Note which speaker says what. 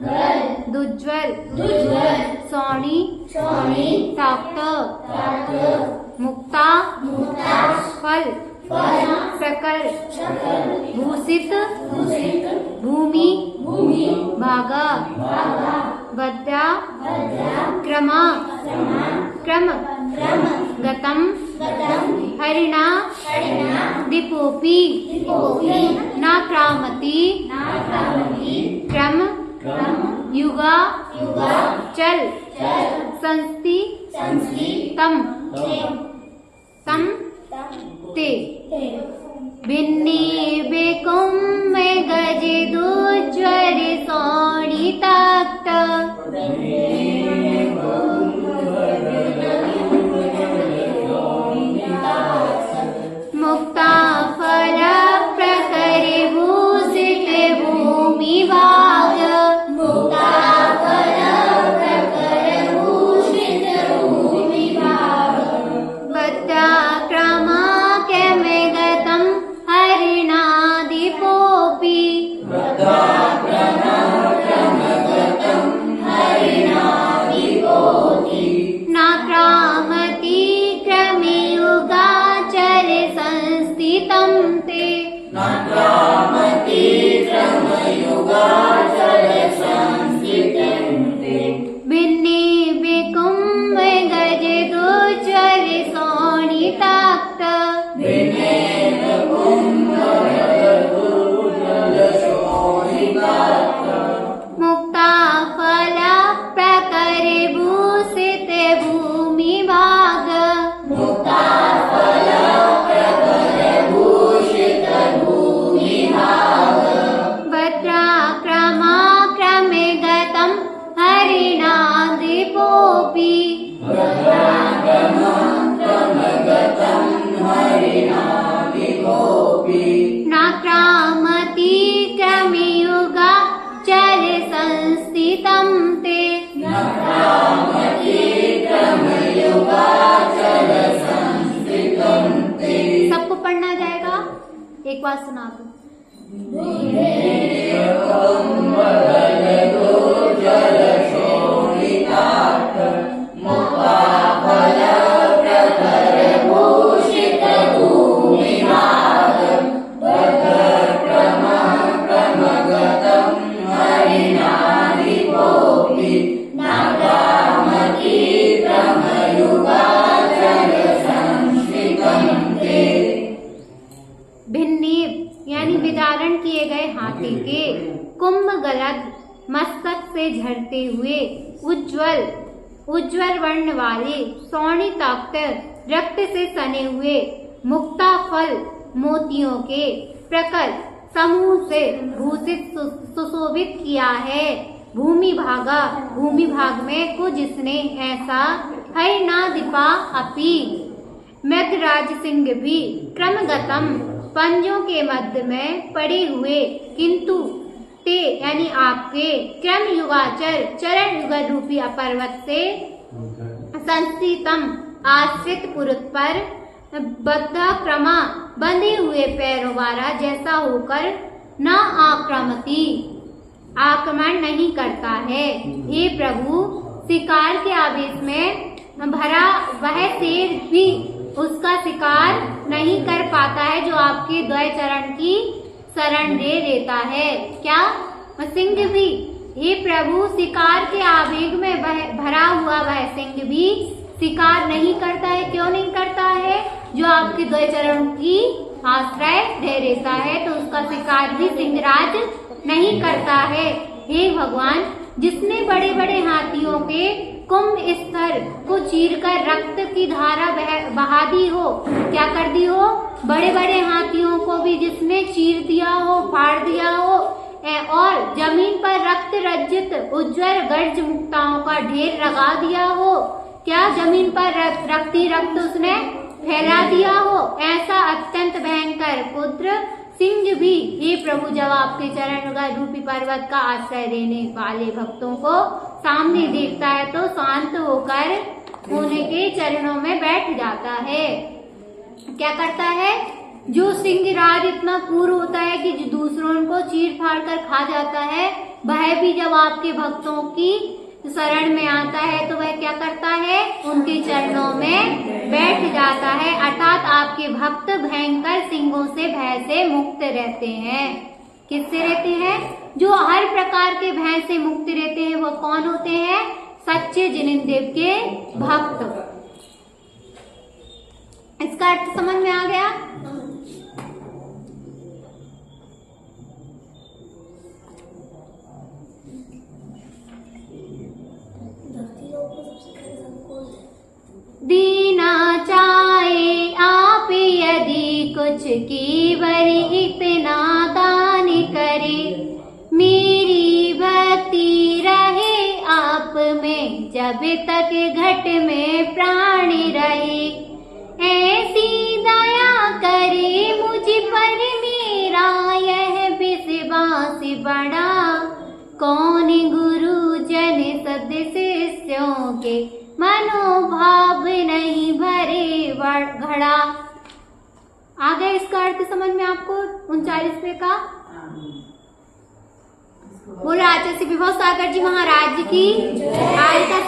Speaker 1: दुज्ज्वल सौणी ताक्त मुक्ता फल प्रकर भूषित भूमि भागा वद्या क्रम गतम हरिणा दिपोपि नाक्रामति क्रम युगा चल संस्ति तम ते भिन्नी बेकुम में गजे दुज्वर सौणी ताक्त मुक्ता फल प्रकरे भूषित भूमि भाग बद्धा क्रमा के में गतम हरिणादिपोपि नाक्रामति क्रमे युगाचल संस्थितं ते भिन्नी बिकुम्भ गज दुज्वर सौणी ताक्त मुक्ता फला प्रकरे भूषित भूमि भाग भद्रा क्रमा क्रमे गतम हरिणादिपोपि नाक्रामति क्रमे युगा चल संस्थितं ते सबको पढ़ना जाएगा। एक बार सुना दो। भिन्नीव यानी विदारण किए गए हाथी के कुंभ गलद मस्तक से झरते हुए उज्ज्वल वर्ण वाले सौणी ताक्त रक्त से सने हुए मुक्ता फल मोतियों के प्रकर समूह से भूषित सुशोभित किया है। भूमि भाग में कुछ जिसने ऐसा हरिणादिपा अपि मृगराज सिंह भी क्रमगतम पंजों के मध्य में पड़े हुए किंतु ते यानी आपके क्रम युगाचर चरण युगल रूपी पर्वत से संस्थितम आश्रित पुरुष पर बद्ध क्रमा बंधे हुए पैरों द्वारा जैसा होकर न आक्रमण नहीं करता है। हे प्रभु, शिकार के आवेश में भरा वह शेर भी उसका शिकार नहीं कर पाता है जो आपके द्वय चरण की शरण ले लेता है। क्या सिंह भी, हे प्रभु, शिकार के आवेग में भरा हुआ वह सिंह भी शिकार नहीं करता है। क्यों नहीं करता है? जो आपके द्वय चरण की आश्रय ले लेता है तो उसका शिकार भी सिंहराज नहीं करता है। हे भगवान, जिसने बड़े बड़े हाथियों के कुंभ स्तर को चीरकर रक्त की धारा बहा दी हो, क्या कर दी हो? बड़े बड़े हाथियों को भी जिसने चीर दिया हो, फाड़ दिया हो और जमीन पर रक्त रंजित उज्ज्वल गर्ज मुक्ताओं का ढेर लगा दिया हो, क्या जमीन पर रक्त उसने फैला दिया हो, ऐसा अत्यंत भयंकर पुत्र सिंह भी, हे प्रभु, जब आपके चरण रूपी पर्वत का आश्रय लेने वाले भक्तों को सामने देखता है तो शांत होकर उन्हीं के चरणों में बैठ जाता है। क्या करता है? जो सिंह राज इतना क्रूर होता है कि जो दूसरों को चीर फाड़ कर खा जाता है, वह भी जब आपके भक्तों की शरण में आता है तो वह क्या करता है, उनके चरणों में बैठ जाता है। अर्थात आपके भक्त भयंकर सिंहों से भय से मुक्त रहते हैं। किससे रहते हैं? जो हर प्रकार के भय से मुक्त रहते हैं वो कौन होते हैं? सच्चे जिनेंद्र के भक्त। इसका अर्थ समझ में आ गया? दीना चाहे आप यदि कुछ की बरी इतना दान करे, मेरी भक्ति रहे आप में जब तक घट में प्राण रहे। ऐसी दया करे मुझ पर मेरा यह विश्वास बड़ा, कौन गुरु जन सद शिष्यों के मनोभाव नहीं भरे घड़ा। आ गया इसका अर्थ समझ में आपको 39वें का? बोलो आचार्य श्री विभव सागर जी महाराज की। आज का